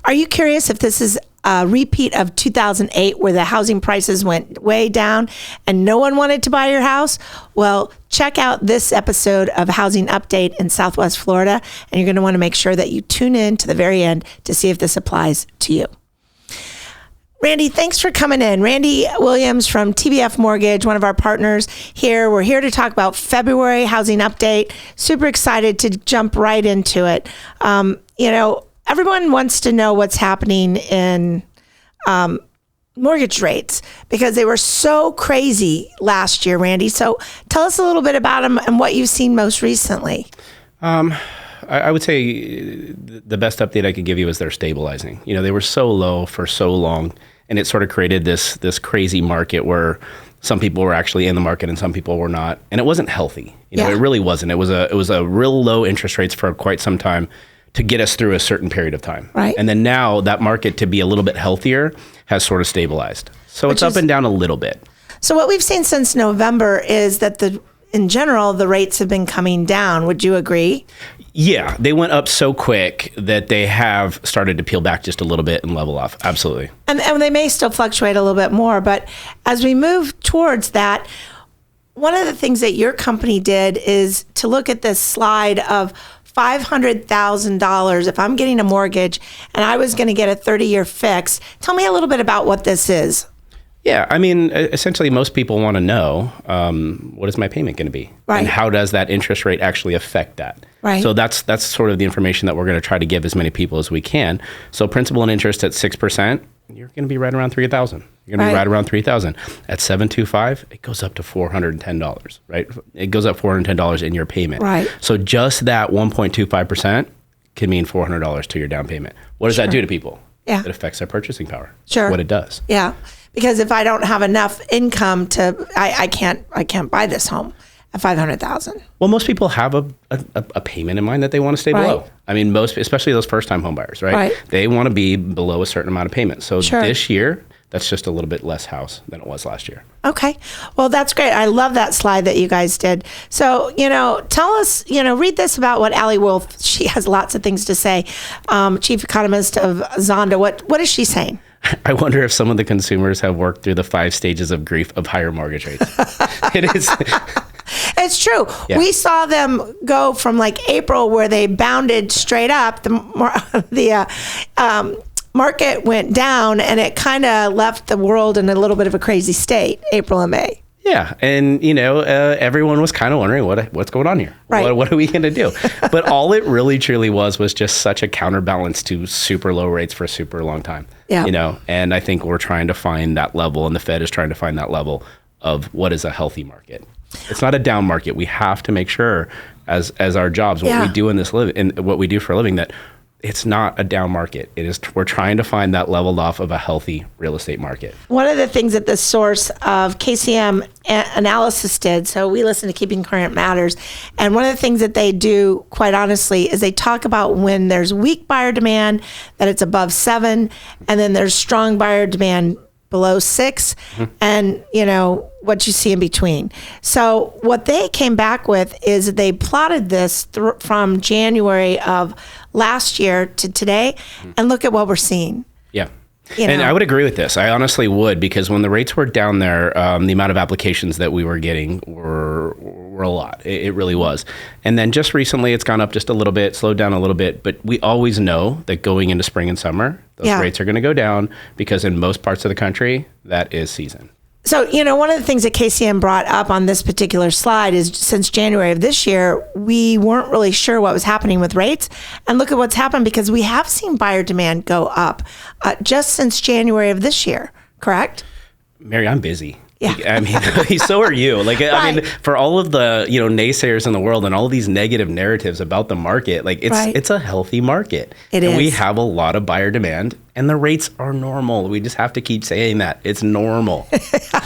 Are you curious if this is a repeat of 2008 where the housing prices went way down and no one wanted to buy your house? Well, check out this episode of Housing Update in Southwest Florida, and you're going to want to make sure that you tune in to the very end to see if this applies to you. Randy, thanks for coming in. Randy Williams from TBF Mortgage, one of our partners here. We're here to talk about February housing update. Super excited to jump right into it. Everyone wants to know what's happening in mortgage rates because they were so crazy last year, Randy. So tell us a little bit about them and what you've seen most recently. I would say the best update I could give you is they're stabilizing. They were so low for so long, and it sort of created this crazy market where some people were actually in the market and some people were not, and it wasn't healthy. It really wasn't. It was a real low interest rates for quite some time to get us through a certain period of time. Right. And then now that market to be a little bit healthier has sort of stabilized. So it's up and down a little bit. So what we've seen since November is that in general, the rates have been coming down. Would you agree? Yeah, they went up so quick that they have started to peel back just a little bit and level off. Absolutely. And they may still fluctuate a little bit more. But as we move towards that, one of the things that your company did is to look at this slide of $500,000 if I'm getting a mortgage and I was going to get a 30-year fix. Tell me a little bit about what this is. Yeah, I mean, essentially most people want to know what is my payment going to be? Right. And how does that interest rate actually affect that? Right. So that's sort of the information that we're going to try to give as many people as we can. So principal and interest at 6%, you're going to be right around $3,000. You're going to be right around $3,000. At 7.25, it goes up to $410, right? It goes up $410 in your payment. Right. So just that 1.25% can mean $400 to your down payment. What does that do to people? Yeah. It affects their purchasing power. Sure. That's what it does. Yeah. Because if I don't have enough income I can't buy this home at $500,000. Well, most people have a payment in mind that they want to stay below. I mean, especially those first-time home buyers, right? They want to be below a certain amount of payment. So this year, that's just a little bit less house than it was last year. Okay. Well, that's great. I love that slide that you guys did. So, tell us, read this about what Allie Wolf, she has lots of things to say. Chief economist of Zonda. What is she saying? I wonder if some of the consumers have worked through the 5 stages of grief of higher mortgage rates. It is. It's true. Yeah. We saw them go from April where they bounded straight up. The market went down and it kind of left the world in a little bit of a crazy state, April and May. Yeah. And, everyone was kind of wondering what's going on here. Right. What are we going to do? But all it really truly was just such a counterbalance to super low rates for a super long time. Yeah. And I think we're trying to find that level, and the Fed is trying to find that level of what is a healthy market. It's not a down market. We have to make sure as our jobs, what we do what we do for a living, that it's not a down market. It is. We're trying to find that leveled off of a healthy real estate market. One of the things that the source of KCM analysis did, so we listen to Keeping Current Matters, and one of the things that they do, quite honestly, is they talk about when there's weak buyer demand, that it's above 7, and then there's strong buyer demand below 6, and what you see in between. So what they came back with is they plotted this from January of last year to today, and look at what we're seeing. Yeah. And I would agree with this. I honestly would, because when the rates were down there, the amount of applications that we were getting were a lot. It really was. And then just recently, it's gone up just a little bit, slowed down a little bit. But we always know that going into spring and summer, those rates are going to go down, because in most parts of the country, that is season. So, one of the things that KCM brought up on this particular slide is since January of this year, we weren't really sure what was happening with rates. And look at what's happened, because we have seen buyer demand go up just since January of this year, correct? Mary, I'm busy. Yeah. I mean, so are you. I mean, for all of the, naysayers in the world and all of these negative narratives about the market, it's a healthy market. It is. We have a lot of buyer demand, and the rates are normal. We just have to keep saying that. It's normal.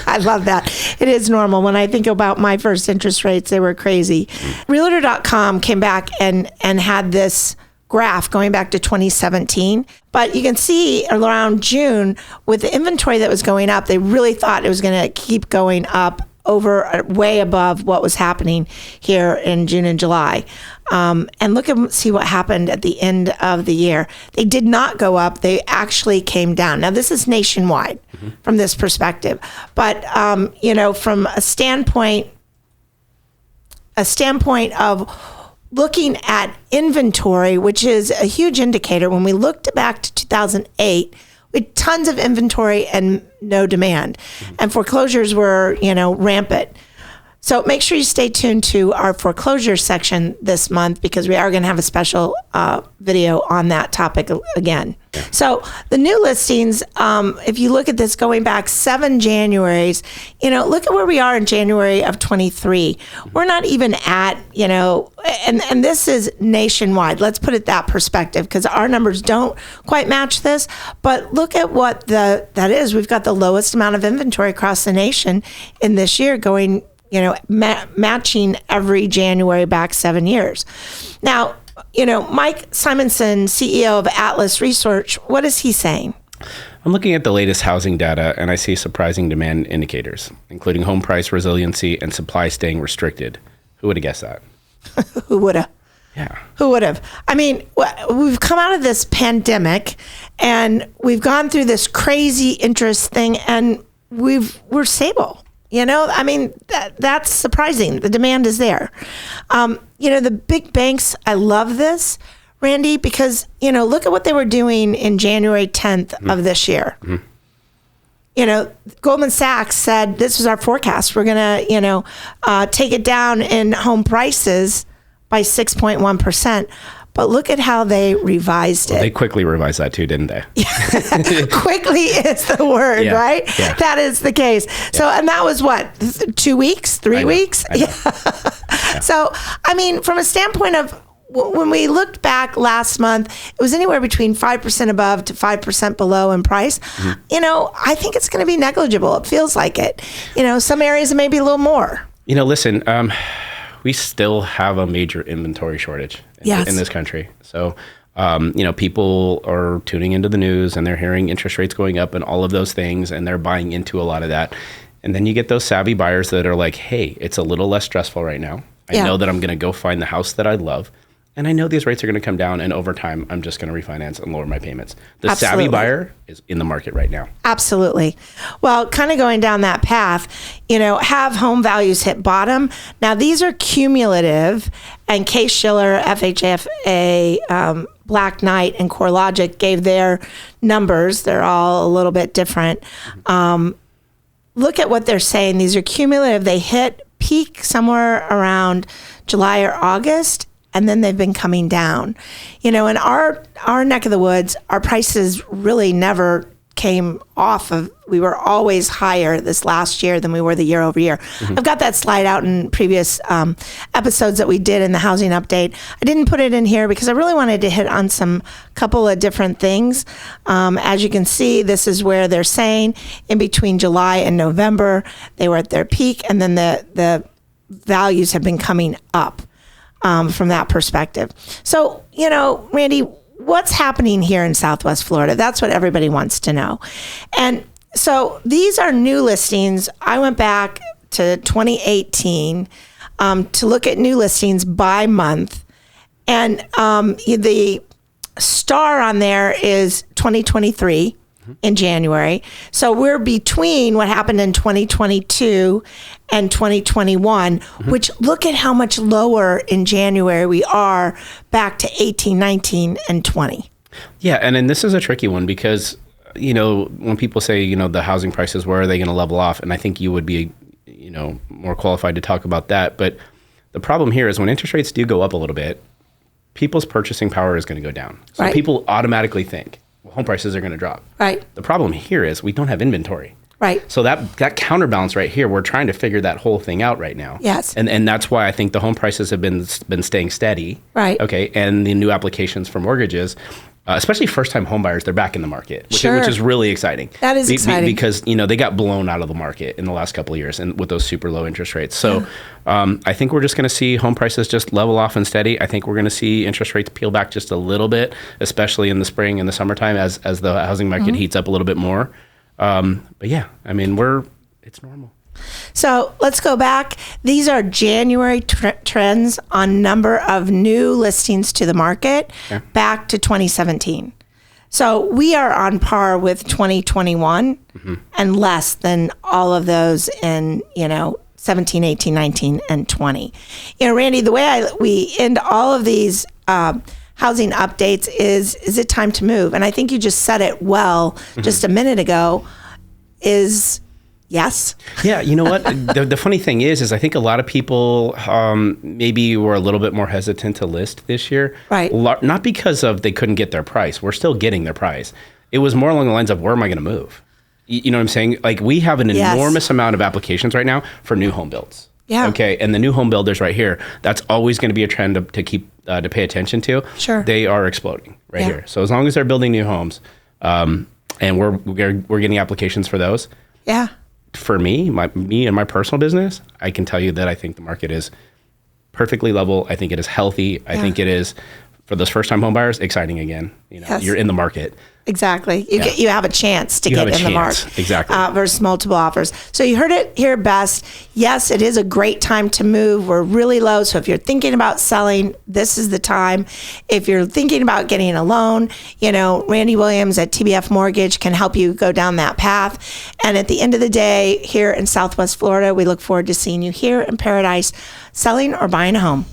I love that. It is normal. When I think about my first interest rates, they were crazy. Realtor.com came back and had this graph going back to 2017. But you can see around June, with the inventory that was going up, they really thought it was going to keep going up way above what was happening here in June and July. And see what happened at the end of the year. They did not go up. They actually came down. Now, this is nationwide from this perspective. But, from a standpoint of looking at inventory, which is a huge indicator, when we looked back to 2008, we had tons of inventory and no demand. And foreclosures were, rampant. So make sure you stay tuned to our foreclosure section this month, because we are going to have a special video on that topic again. So the new listings, if you look at this going back 7 Januaries, look at where we are in January of 23. We're not even at, and this is nationwide. Let's put it that perspective, because our numbers don't quite match this. But look at what that is. We've got the lowest amount of inventory across the nation in this year, going matching every January back 7 years. Now, Mike Simonson, CEO of Atlas Research, what is he saying? I'm looking at the latest housing data, and I see surprising demand indicators, including home price resiliency and supply staying restricted. Who would have guessed that? Who would have? Yeah. Who would have? I mean, we've come out of this pandemic, and we've gone through this crazy interest thing, and we're stable. That's surprising. The demand is there. The big banks, I love this, Randy, because, look at what they were doing in January 10th of this year. Goldman Sachs said, this is our forecast. We're going to, take it down in home prices by 6.1%. But look at how they revised it. They quickly revised that too, didn't they? Quickly is the word, right? Yeah. That is the case. So, and that was what, 2 weeks, 3 weeks? I know. Yeah. So, from a standpoint of when we looked back last month, it was anywhere between 5% above to 5% below in price. I think it's going to be negligible. It feels like it. Some areas may be a little more. Listen, we still have a major inventory shortage in this country. So, people are tuning into the news and they're hearing interest rates going up and all of those things, and they're buying into a lot of that. And then you get those savvy buyers that are like, hey, it's a little less stressful right now. I know that I'm going to go find the house that I love. And I know these rates are going to come down, and over time, I'm just going to refinance and lower my payments. The savvy buyer is in the market right now. Absolutely. Well, kind of going down that path, have home values hit bottom? Now, these are cumulative, and Case Shiller, FHFA, Black Knight, and CoreLogic gave their numbers. They're all a little bit different. Look at what they're saying. These are cumulative. They hit peak somewhere around July or August, and then they've been coming down. In our neck of the woods, our prices really never came off of, we were always higher this last year than we were the year over year. I've got that slide out in previous episodes that we did in the housing update. I didn't put it in here because I really wanted to hit on some couple of different things. As you can see, this is where they're saying in between July and November, they were at their peak, and then the values have been coming up. From that perspective. So, Randy, what's happening here in Southwest Florida? That's what everybody wants to know. And so these are new listings. I went back to 2018 to look at new listings by month. And the star on there is 2023 in January. So we're between what happened in 2022 and 2021, which look at how much lower in January we are back to 18, 19, and 20. Yeah, and then this is a tricky one because, when people say, the housing prices, where are they going to level off? And I think you would be, more qualified to talk about that. But the problem here is when interest rates do go up a little bit, people's purchasing power is going to go down. So people automatically think, home prices are going to drop. Right. The problem here is we don't have inventory. Right. So that counterbalance right here, we're trying to figure that whole thing out right now. Yes. And that's why I think the home prices have been staying steady. Right. Okay. And the new applications for mortgages, especially first-time home buyers, they're back in the market, which is really exciting. That is exciting. Because, they got blown out of the market in the last couple of years and with those super low interest rates. So I think we're just going to see home prices just level off and steady. I think we're going to see interest rates peel back just a little bit, especially in the spring and the summertime as the housing market heats up a little bit more. But yeah, it's normal. So let's go back. These are January trends on number of new listings to the market back to 2017. So we are on par with 2021 and less than all of those in, 17, 18, 19, and 20. Randy, the way we end all of these housing updates is it time to move? And I think you just said it well just a minute ago, is yes. Yeah, you know what? The funny thing is I think a lot of people maybe were a little bit more hesitant to list this year. Right. Not because of they couldn't get their price. We're still getting their price. It was more along the lines of, where am I going to move? You know what I'm saying? Like, we have an enormous amount of applications right now for new home builds. Yeah. Okay. And the new home builders right here, that's always going to be a trend to keep to pay attention to. Sure. They are exploding right here. So as long as they're building new homes, and we're getting applications for those. Yeah. For me and my personal business, I can tell you that I think the market is perfectly level. I think it is healthy. I think it is, for those first-time home buyers, exciting again. You're in the market. Exactly. You have a chance to get in the market. Exactly. Versus multiple offers. So you heard it here best. Yes, it is a great time to move. We're really low. So if you're thinking about selling, this is the time. If you're thinking about getting a loan, Randy Williams at TBF Mortgage can help you go down that path. And at the end of the day, here in Southwest Florida, we look forward to seeing you here in Paradise, selling or buying a home.